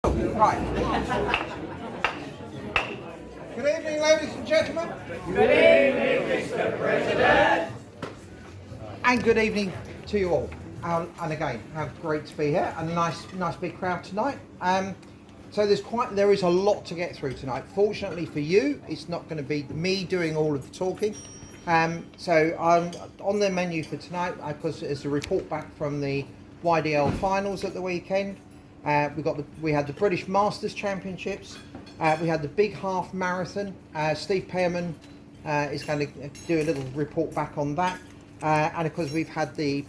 Right. Good evening, ladies and gentlemen. Good evening, Mr. President. And good evening to you all. And again, how great to be here, and a nice big crowd tonight. So there is a lot to get through tonight. Fortunately for you, it's not going to be me doing all of the talking. So on the menu for tonight, because it's a report back from the YDL finals at the weekend. We had the British Masters Championships. We had the big half marathon. Steve Pearman is going to do a little report back on that. And of course, we've had the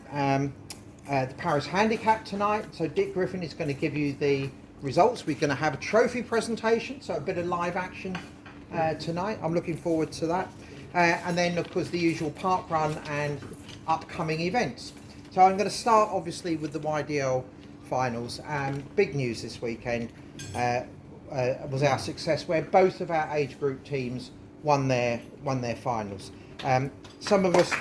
Parris Handicap tonight. So Dick Griffin is going to give you the results. We're going to have a trophy presentation, so a bit of live action tonight. I'm looking forward to that. And then, of course, the usual park run and upcoming events. So I'm going to start, obviously, with the YDL finals. Big news this weekend was our success, where both of our age group teams won their finals. Some of us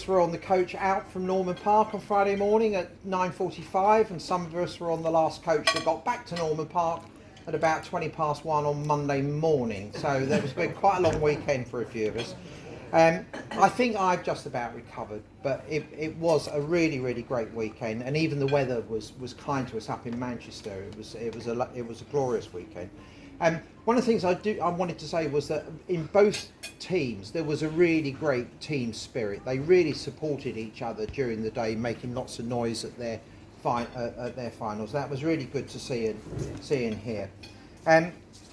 were on the coach out from Norman Park on Friday morning at 9:45, and some of us were on the last coach that got back to Norman Park at about 1:20 on Monday morning. So there was been quite a long weekend for a few of us. I think I've just about recovered, but it was a really great weekend, and even the weather was kind to us up in Manchester. It was a glorious weekend. One of the things I wanted to say was that in both teams there was a really great team spirit. They really supported each other during the day, making lots of noise at their finals. That was really good to see and hear.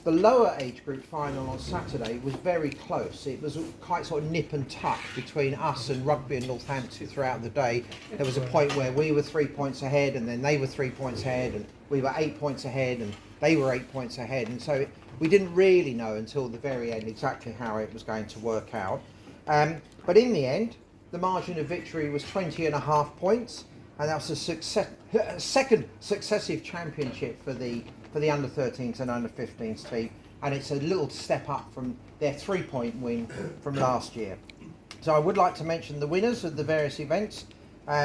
The lower age group final on Saturday was very close. It was quite sort of nip and tuck between us and Rugby and Northampton throughout the day. There was a point where we were 3 points ahead, and then they were 3 points ahead, and we were 8 points ahead, and they were 8 points ahead. And so we didn't really know until the very end exactly how it was going to work out. But in the end, the margin of victory was 20.5 points, and that was a second successive championship for the under-13s and under-15s team, and it's a little step up from their 3-point win from last year. So I would like to mention the winners of the various events.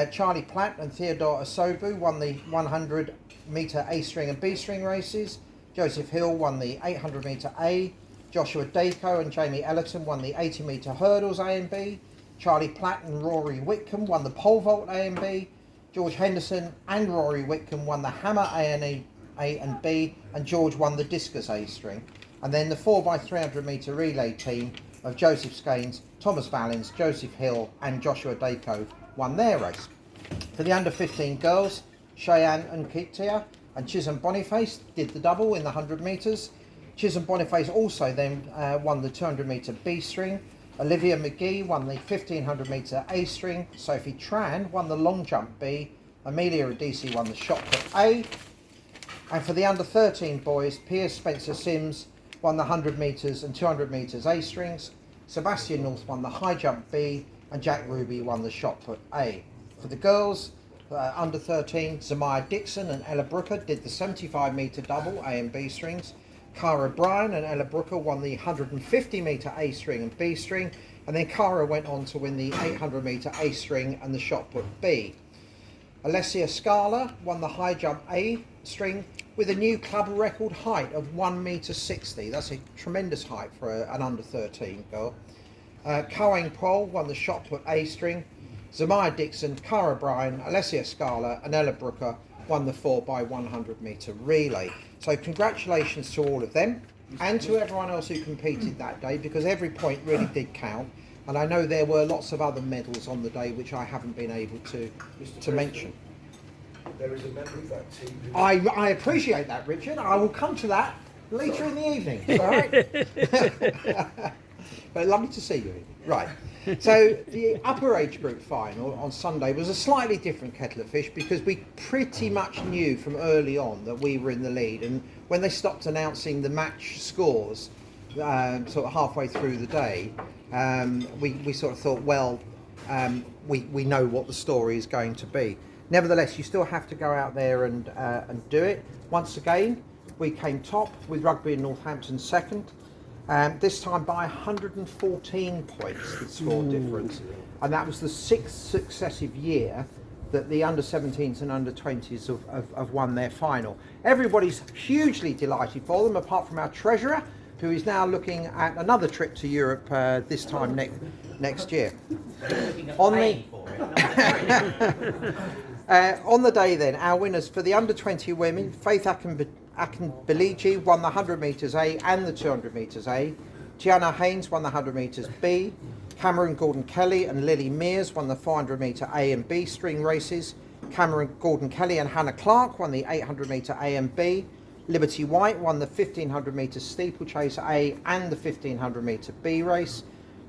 Charlie Platt and Theodore Asobu won the 100-metre A-string and B-string races. Joseph Hill won the 800-metre A. Joshua Dacre and Jamie Ellerton won the 80-metre hurdles A and B. Charlie Platt and Rory Whitcomb won the pole vault A and B. George Henderson and Rory Whitcomb won the hammer A and B, and George won the discus A string. And then the 4x300 metre relay team of Joseph Scaines, Thomas Vallins, Joseph Hill and Joshua Dacre won their race. For the under 15 girls, Cheyenne and Kitia and Chisholm Boniface did the double in the 100 metres. Chisholm Boniface also then won the 200 metre B string. Olivia McGee won the 1500 metre A string. Sophie Tran won the long jump B. Amelia Adisi won the shot put A. And for the under 13 boys, Piers Spencer Sims won the 100 metres and 200 metres A strings. Sebastian North won the high jump B, and Jack Ruby won the shot put A. For the girls, under 13, Zamaya Dixon and Ella Brooker did the 75 metre double A and B strings. Cara Bryan and Ella Brooker won the 150 metre A string and B string, and then Cara went on to win the 800 metre A string and the shot put B. Alessia Scala won the high jump A string with a new club record height of 1.60 m. That's a tremendous height for an under 13 girl. Coen Prol won the shot put A string. Zamaya Dixon, Cara Bryan, Alessia Scala and Ella Brooker won the 4x100 metre relay. So congratulations to all of them and to everyone else who competed that day, because every point really did count. And I know there were lots of other medals on the day which I haven't been able to mention. There is a member of that team who... I appreciate that, Richard. I will come to that later in the evening. All right? But lovely to see you. Right. So the upper age group final on Sunday was a slightly different kettle of fish, because we pretty much knew from early on that we were in the lead. And when they stopped announcing the match scores sort of halfway through the day, we sort of thought, well, we know what the story is going to be. Nevertheless, you still have to go out there and do it. Once again, we came top with Rugby and Northampton second. This time by 114 points, the score difference. And that was the 6th successive year that the under-17s and under-20s have won their final. Everybody's hugely delighted for them, apart from our treasurer, who is now looking at another trip to Europe this time next year. On the day then, our winners for the under-20 women, Faith Akinbiliji won the 100 metres A and the 200 metres A. Tiana Haynes won the 100 metres B. Cameron Gordon-Kelly and Lily Mears won the 400 metre A and B string races. Cameron Gordon-Kelly and Hannah Clark won the 800 metre A and B. Liberty White won the 1500 metre steeplechase A and the 1500 metre B race.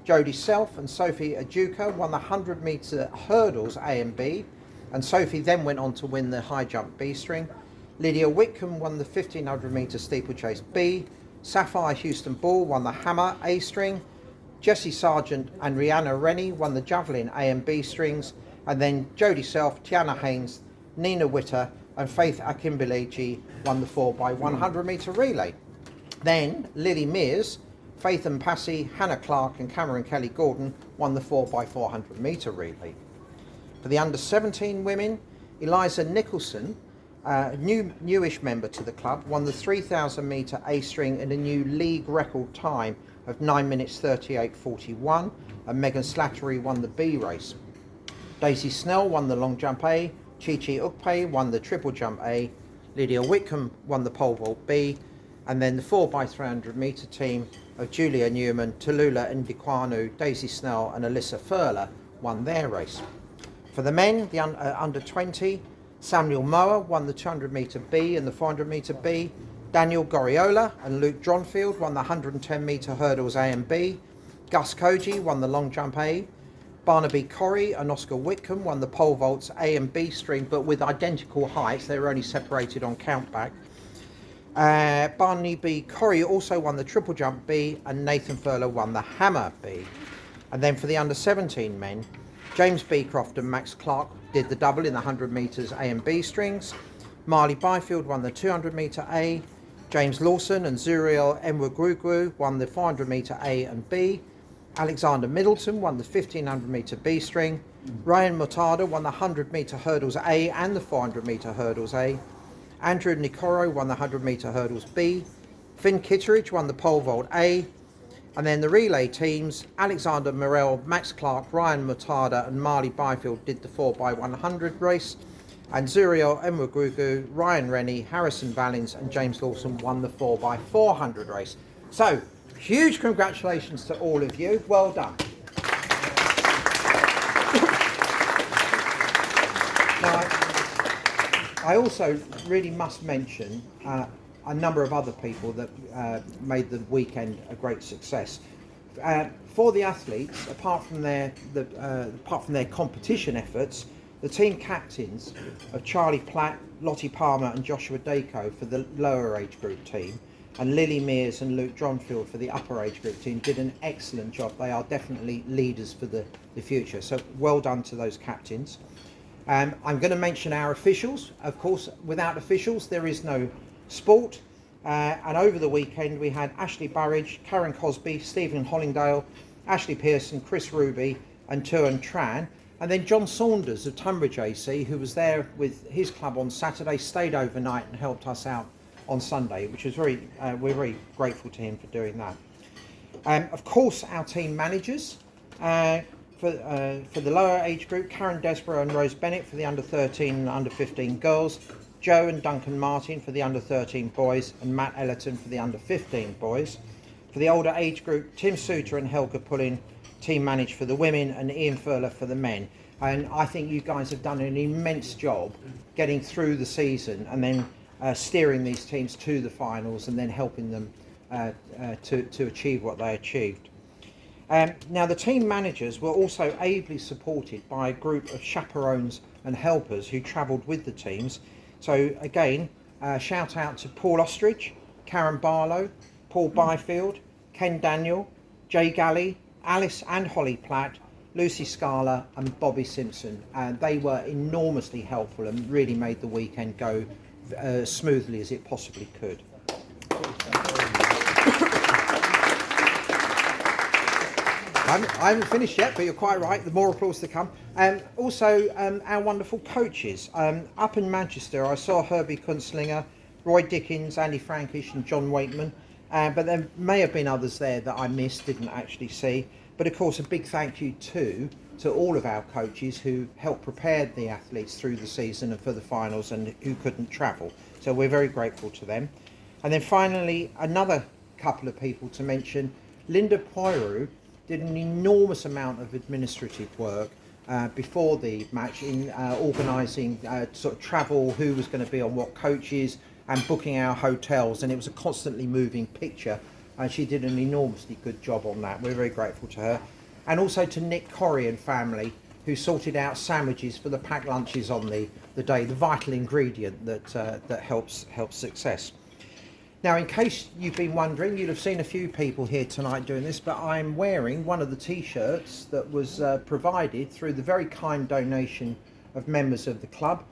Jodie Self and Sophie Ajuka won the 100 metre hurdles A and B, and Sophie then went on to win the high jump B string. Lydia Whitcomb won the 1500 metre steeplechase B. Sapphire Houston Ball won the hammer A string. Jessie Sargent and Rihanna Rennie won the javelin A and B strings, and then Jodie Self, Tiana Haynes, Nina Witter and Faith Akinbiliji won the 4x100 metre relay. Then Lily Mears, Faith and Passy, Hannah Clark and Cameron Kelly Gordon won the 4x400 metre relay. For the under-17 women, Eliza Nicholson, newish member to the club, won the 3000 metre A string in a new league record time of 9 minutes 38.41, and Megan Slattery won the B race. Daisy Snell won the long jump A, Chi-Chi Ukpe won the triple jump A, Lydia Whitcomb won the pole vault B, and then the 4x300 metre team of Julia Newman, Tallulah Ndikwanu, Daisy Snell and Alyssa Furler won their race. For the men, the under 20, Samuel Mower won the 200 metre B and the 400 metre B. Daniel Goriola and Luke Dronfield won the 110 metre hurdles A and B. Gus Koji won the long jump A. Barnaby Corrie and Oscar Whitcomb won the pole vaults A and B string, but with identical heights. They were only separated on countback. Barnaby Corrie also won the triple jump B, and Nathan Furler won the hammer B. And then for the under 17 men, James Beecroft and Max Clark did the double in the 100 metres A and B strings. Marley Byfield won the 200 metre A. James Lawson and Zuriel Enwegwugwu won the 400 metre A and B. Alexander Middleton won the 1500 metre B string. Ryan Mutada won the 100 metre hurdles A and the 400 metre hurdles A. Andrew Nikoro won the 100 metre hurdles B. Finn Kitteridge won the pole vault A. And then the relay teams, Alexander Morell, Max Clark, Ryan Mutada and Marley Byfield did the 4x100 race. And Zuriel Enwegwugwu, Ryan Rennie, Harrison Vallins and James Lawson won the 4x400 race. So, huge congratulations to all of you. Well done. Now, I also really must mention a number of other people that made the weekend a great success. For the athletes, apart from their competition efforts, the team captains of Charlie Platt, Lottie Palmer and Joshua Dako for the lower age group team, and Lily Mears and Luke Dronfield for the upper age group team did an excellent job. They are definitely leaders for the future, so well done to those captains. I'm going to mention our officials. Of course, without officials there is no sport, and over the weekend we had Ashley Burridge, Karen Cosby, Stephen Hollingdale, Ashley Pearson, Chris Ruby and Tuan Tran. And then John Saunders of Tunbridge AC, who was there with his club on Saturday, stayed overnight and helped us out on Sunday, which was we're very grateful to him for doing that. Of course, our team managers for the lower age group, Karen Desborough and Rose Bennett for the under 13 and under 15 girls, Joe and Duncan Martin for the under 13 boys, and Matt Ellerton for the under 15 boys. For the older age group, Tim Suter and Helga Pullin team managed for the women, and Ian Furler for the men. And I think you guys have done an immense job getting through the season and then steering these teams to the finals and then helping them to achieve what they achieved. Now the team managers were also ably supported by a group of chaperones and helpers who travelled with the teams. So again, shout out to Paul Ostrich, Karen Barlow, Paul Byfield, Ken Daniel, Jay Galley, Alice and Holly Platt, Lucy Scala and Bobby Simpson. They were enormously helpful and really made the weekend go smoothly as it possibly could. I haven't finished yet, but you're quite right. The more applause to come. Also, our wonderful coaches. Up in Manchester, I saw Herbie Kunstlinger, Roy Dickens, Andy Frankish and John Wakeman. But there may have been others there that I missed, didn't actually see. But of course, a big thank you to all of our coaches who helped prepare the athletes through the season and for the finals and who couldn't travel. So we're very grateful to them. And then finally, another couple of people to mention. Linda Poirot did an enormous amount of administrative work before the match in organising sort of travel, who was going to be on what coaches, and booking our hotels, and it was a constantly moving picture, and she did an enormously good job on that. We're very grateful to her. And also to Nick Corrie and family, who sorted out sandwiches for the packed lunches on the day, the vital ingredient that helps success. Now, in case you've been wondering, you'll have seen a few people here tonight doing this, but I'm wearing one of the t-shirts that was provided through the very kind donation of members of the club.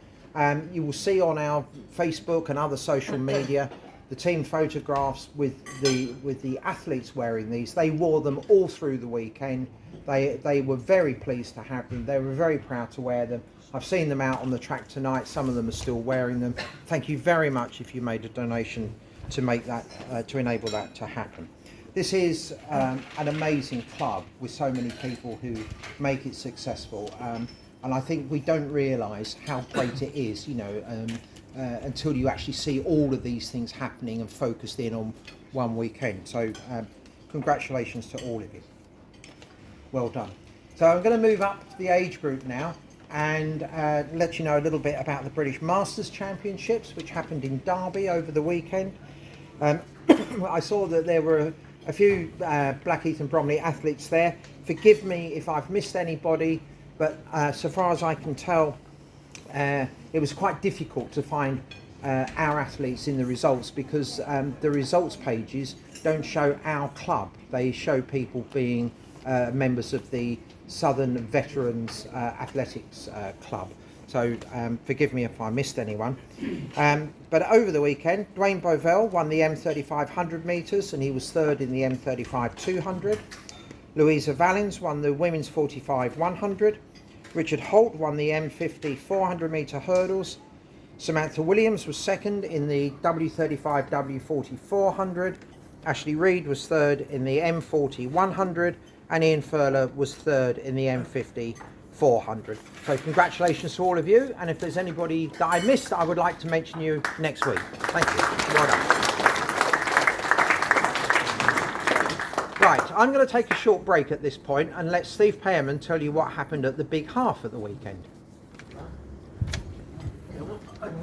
You will see on our Facebook and other social media the team photographs with the athletes wearing these. They wore them all through the weekend. They were very pleased to have them. They were very proud to wear them. I've seen them out on the track tonight. Some of them are still wearing them. Thank you very much if you made a donation to make that to enable that to happen. This is an amazing club with so many people who make it successful, and I think we don't realise how great it is, until you actually see all of these things happening and focused in on one weekend. So congratulations to all of you. Well done. So I'm going to move up to the age group now and let you know a little bit about the British Masters Championships, which happened in Derby over the weekend. I saw that there were a few Blackheath and Bromley athletes there. Forgive me if I've missed anybody, but so far as I can tell, it was quite difficult to find our athletes in the results, because the results pages don't show our club. They show people being members of the Southern Veterans Athletics Club. So forgive me if I missed anyone. But over the weekend, Dwayne Bovell won the M35 100 metres and he was third in the M35 200. Louisa Valens won the women's 45 100. Richard Holt won the M50 400 metre hurdles. Samantha Williams was second in the W35 W40 400. Ashley Reed was third in the M40 100. And Ian Furler was third in the M50 400. So congratulations to all of you, and if there's anybody that I missed, I would like to mention you next week. Thank you. Well done. Right, I'm going to take a short break at this point and let Steve Pearman tell you what happened at the big half at the weekend.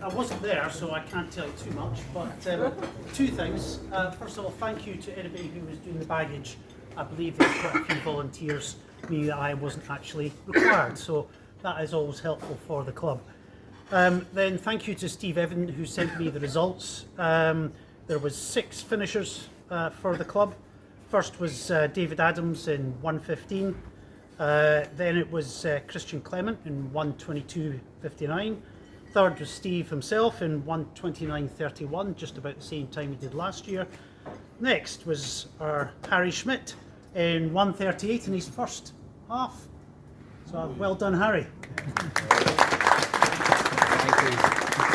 I wasn't there, so I can't tell you too much, but two things. First of all, thank you to anybody who was doing the baggage. I believe there's quite a few volunteers, meaning that I wasn't actually required, so that is always helpful for the club. Then thank you to Steve Evan, who sent me the results. There was 6 finishers for the club. First was David Adams in 1:15. Then it was Christian Clement in 1:22:59. Third was Steve himself in 1:29:31, just about the same time he did last year. Next was our Harry Schmidt in 1:38 in his first half. So well done, Harry. Thank you.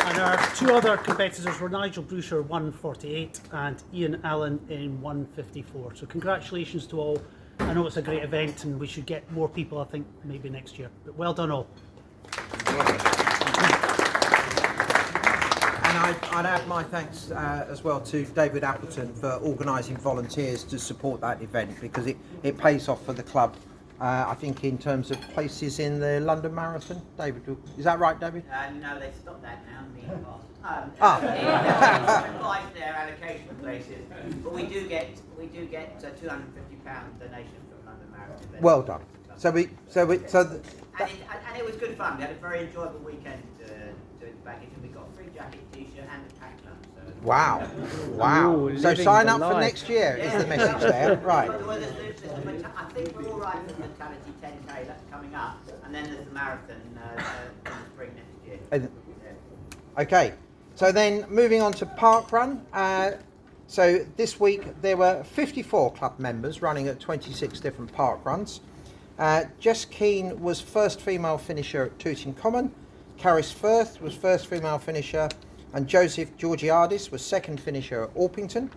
And our 2 other competitors were Nigel Brusher 1:48 and Ian Allen in 1:54. So congratulations to all. I know it's a great event and we should get more people, I think, maybe next year. But well done all. And I'd add my thanks as well to David Appleton for organising volunteers to support that event, because it pays off for the club. I think in terms of places in the London Marathon. David, is that right, David? No, they've stopped that now. Revised their allocation of places, but we do get a £250 donation from London Marathon. Well done. And it was good fun. We had a very enjoyable weekend doing the baggage, and we got a free jacket, t-shirt, and a pack lunch. So Wow. Ooh, So living sign the up for life. next year is the message there. Right. I think we're all right for the Mentality 10K. That's coming up, and then there's the marathon in the spring next year. Okay. So then moving on to parkrun. So this week there were 54 club members running at 26 different park runs. Jess Keane was first female finisher at Tooting Common, Caris Firth was first female finisher, and Joseph Georgiadis was second finisher at Orpington.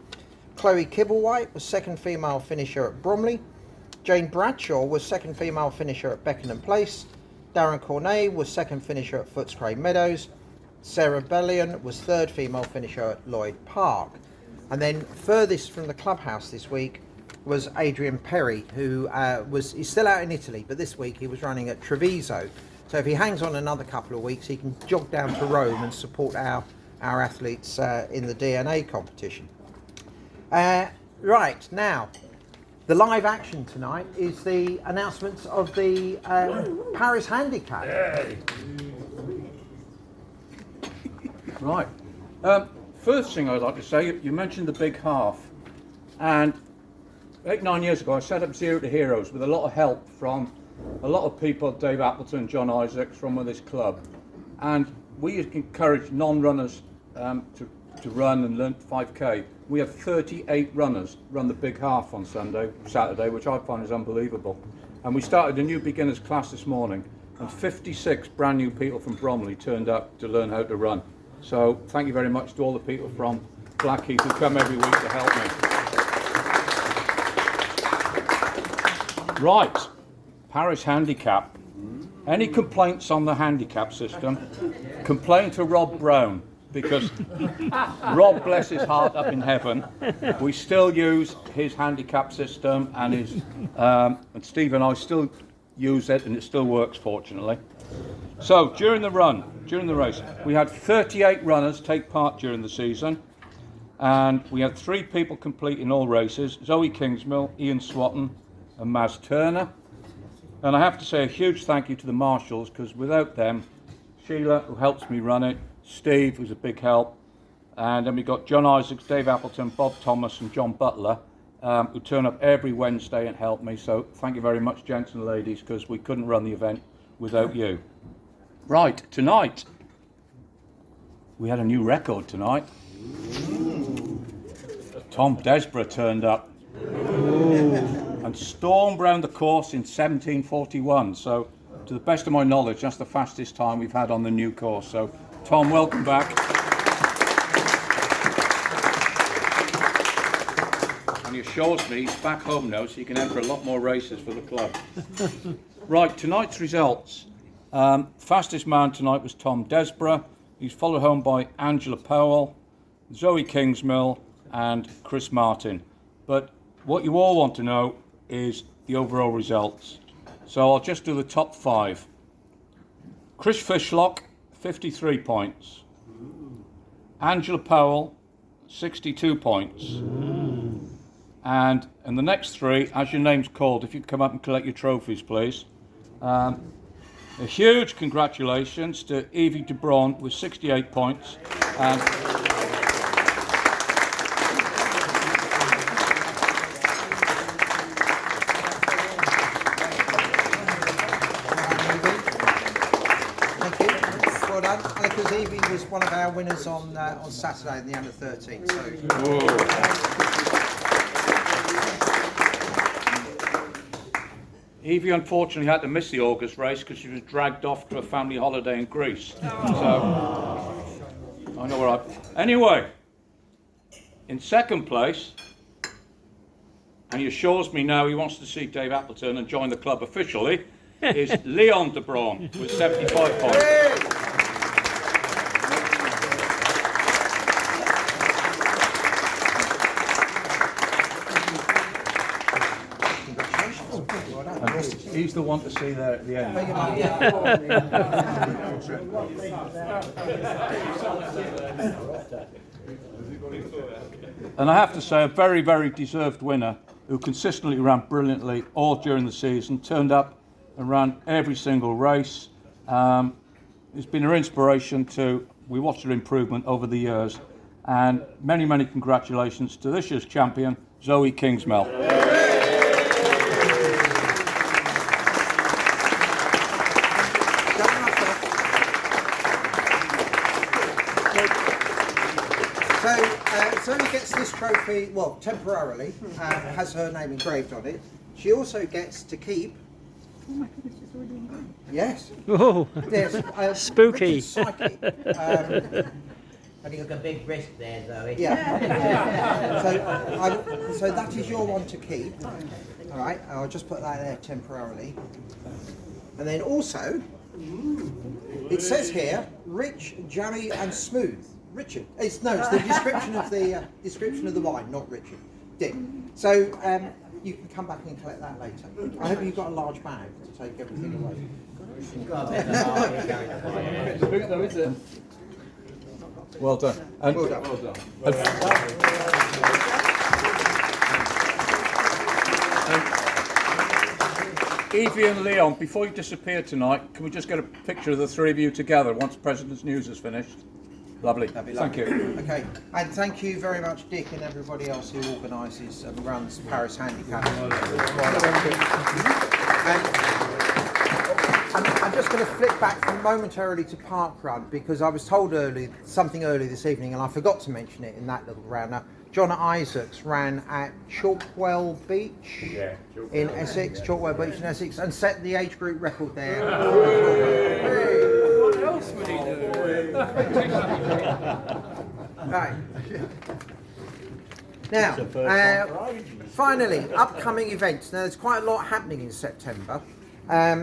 Chloe Kibblewhite was second female finisher at Bromley. Jane Bradshaw was second female finisher at Beckenham Place. Darren Cornet was second finisher at Footscray Meadows. Sarah Bellion was third female finisher at Lloyd Park. And then furthest from the clubhouse this week was Adrian Perry, who he's still out in Italy, but this week he was running at Treviso. So if he hangs on another couple of weeks, he can jog down to Rome and support our athletes in the DNA competition. Right, now, the live action tonight is the announcements of the Parris Handicap. Yay. Right. First thing I'd like to say, you mentioned the big half. And 8-9 years ago, I set up Zero to Heroes with a lot of help from a lot of people, Dave Appleton, John Isaacs, from this club. And we encourage non-runners to run and learn 5K. We have 38 runners run the big half on Saturday, which I find is unbelievable. And we started a new beginners class this morning, and 56 brand new people from Bromley turned up to learn how to run. So thank you very much to all the people from Blackheath who come every week to help me. Right, Parris Handicap. Any complaints on the handicap system, complain to Rob Brown, because Rob, bless his heart up in heaven, we still use his handicap system, and and Steve and I still use it, and it still works, fortunately. So during the race, we had 38 runners take part during the season, and we had 3 people complete in all races: Zoe Kingsmill, Ian Swatton, and Maz Turner. And I have to say a huge thank you to the marshals, because without them, Sheila, who helps me run it, Steve, who's a big help, and then we got John Isaacs, Dave Appleton, Bob Thomas, and John Butler, who turn up every Wednesday and help me. So thank you very much, gents and ladies, because we couldn't run the event without you. Right, tonight, we had a new record tonight. Tom Desborough turned up and stormed round the course in 1741. So, to the best of my knowledge, that's the fastest time we've had on the new course. So, Tom, welcome back. And he assures me he's back home now, so he can enter a lot more races for the club. Right, tonight's results. Fastest man tonight was Tom Desborough. He's followed home by Angela Powell, Zoe Kingsmill, and Chris Martin. But what you all want to know is the overall results. So I'll just do the top 5. Chris Fishlock, 53 points. Angela Powell, 62 points. And in the next 3, as your name's called, if you could come up and collect your trophies, please. A huge congratulations to Evie de Braun with 68 points. And because Evie was one of our winners on Saturday in the under 13. So. Evie unfortunately had to miss the August race because she was dragged off to a family holiday in Greece. So I know where Anyway, in second place, and he assures me now he wants to see Dave Appleton and join the club officially, is Leon de Braun with 75 points. He's the one to see there at the end. And I have to say, a very, very deserved winner who consistently ran brilliantly all during the season, turned up and ran every single race. It's been her inspiration we watched her improvement over the years. And many, many congratulations to this year's champion, Zoe Kingsmill. Zoe gets this trophy, well, temporarily, has her name engraved on it. She also gets to keep. Oh my goodness, it's already engraved. Yes. Oh, Yes. spooky. Richard's psychic. I think took a big risk there, Zoe. Yeah. So that is your one to keep. All right. I'll just put that there temporarily. And then also, it says here, rich, jammy, and smooth. Richard. It's the description of the wine, not Richard. Dick. So you can come back and collect that later. I hope you've got a large bag to take everything away. Well done. And, Well done. Evie and Leon, before you disappear tonight, can we just get a picture of the three of you together once President's News is finished? Lovely. Thank you. Okay, and thank you very much, Dick, and everybody else who organises and runs Parris Handicap. And I'm just going to flip back momentarily to parkrun because I was told something early this evening, and I forgot to mention it in that little round. Now, John Isaacs ran at Chalkwell Beach in Essex, Chalkwell Beach in Essex, and set the age group record there. What else would he do? Right. Now, finally, upcoming events. Now, there's quite a lot happening in September.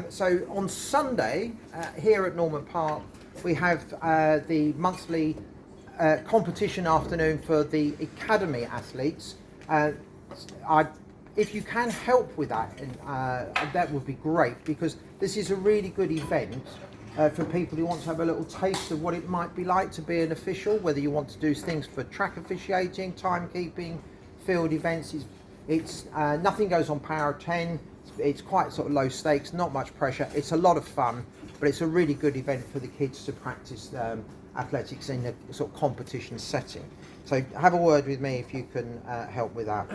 So on Sunday, here at Norman Park, we have the monthly competition afternoon for the academy athletes. If you can help with that, that would be great, because this is a really good event for people who want to have a little taste of what it might be like to be an official, whether you want to do things for track officiating, timekeeping, field events. It's nothing goes on power 10. It's quite sort of low stakes, not much pressure. It's a lot of fun, but it's a really good event for the kids to practice athletics in a sort of competition setting. So have a word with me if you can help with that.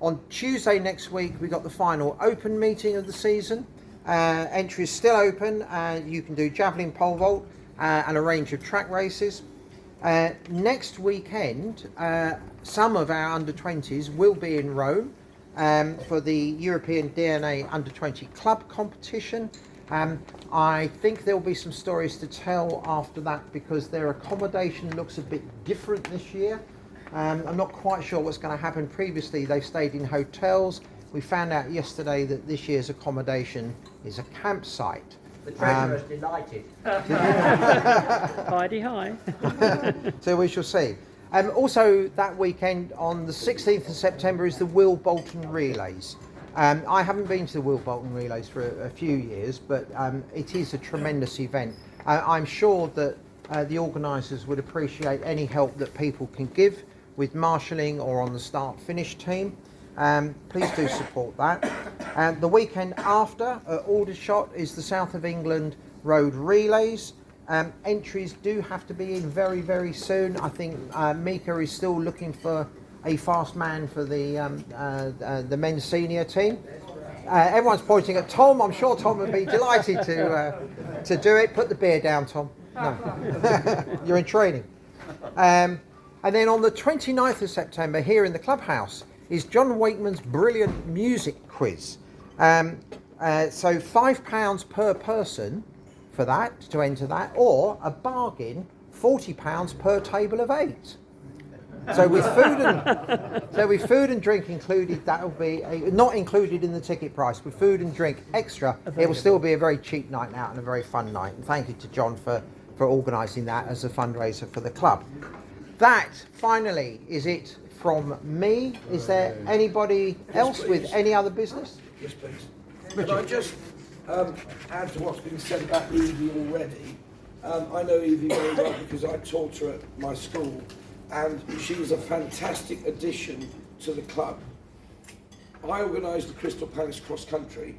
On Tuesday next week, we got the final open meeting of the season. Entry is still open. You can do javelin, pole vault, and a range of track races. Next weekend, some of our under-20s will be in Rome for the European DNA Under-20 Club competition. I think there will be some stories to tell after that, because their accommodation looks a bit different this year. I'm not quite sure what's going to happen. Previously, they've stayed in hotels. We found out yesterday that this year's accommodation is a campsite. The treasurer's delighted. Heidi, hi. So we shall see. Also, that weekend on the 16th of September is the Will Bolton Relays. I haven't been to the Will Bolton Relays for a few years, but it is a tremendous event. I'm sure that the organisers would appreciate any help that people can give with marshalling or on the start-finish team. Please do support that. The weekend after, at Aldershot, is the South of England Road Relays. Entries do have to be in very, very soon. I think Mika is still looking for a fast man for the men's senior team. Everyone's pointing at Tom. I'm sure Tom would be delighted to do it. Put the beer down, Tom. No, you're in training. And then on the 29th of September, here in the clubhouse, is John Wakeman's brilliant music quiz. So £5 per person for that, to enter that, or a bargain, £40 per table of 8. So with food and drink included, that will be not included in the ticket price. With food and drink extra, it will still be a very cheap night out and a very fun night. And thank you to John for organising that as a fundraiser for the club. That finally is it from me. Is there anybody else with any other business? Yes, please. Could I just add to what's been said about Evie already? I know Evie very well because I taught her at my school, and she is a fantastic addition to the club. I organised the Crystal Palace Cross Country.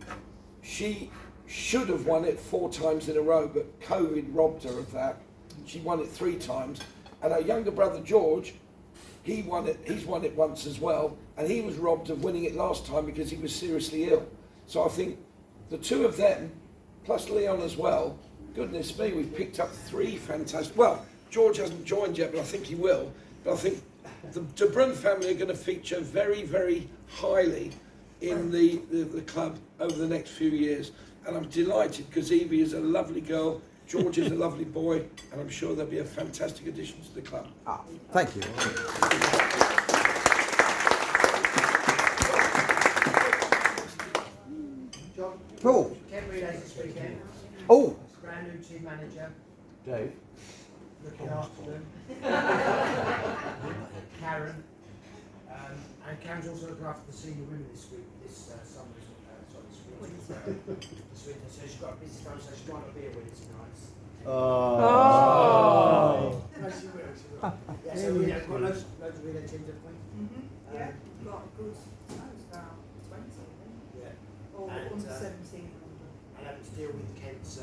She should have won it 4 times in a row, but COVID robbed her of that. She won it 3 times, and her younger brother George, he's won it once as well, and he was robbed of winning it last time because he was seriously ill. So I think the two of them, plus Leon as well, goodness me, we've picked up 3 fantastic. Well, George hasn't joined yet, but I think he will. But I think the De Bruyne family are going to feature very, very highly in the club over the next few years. And I'm delighted because Evie is a lovely girl, George is a lovely boy, and I'm sure they'll be a fantastic addition to the club. Ah, thank you. John, Cool. Kent relays this weekend. Oh, Brand new team manager, Dave. looking after them. Karen. And Karen's also looking after the senior women this week, this summer, this winter. So she's got a busy time, so she might not be a winner tonight. Oh. No, she will, she will. Yeah, so we've got loads of relay teams, haven't we? Yeah, we've got a good, about 20, I think. Yeah. Or And, under uh, 17. And having to deal with Kent's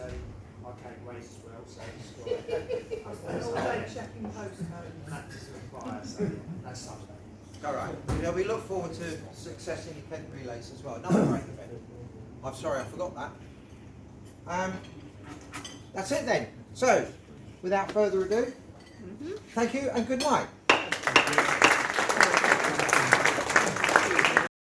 arcade ways as well, so it's And all day checking postcodes. practice required, so that's something. All right. Yeah, we look forward to success in the Kent Relays as well. Another great event. I'm sorry, I forgot that. That's it then. So, without further ado, thank you and good night.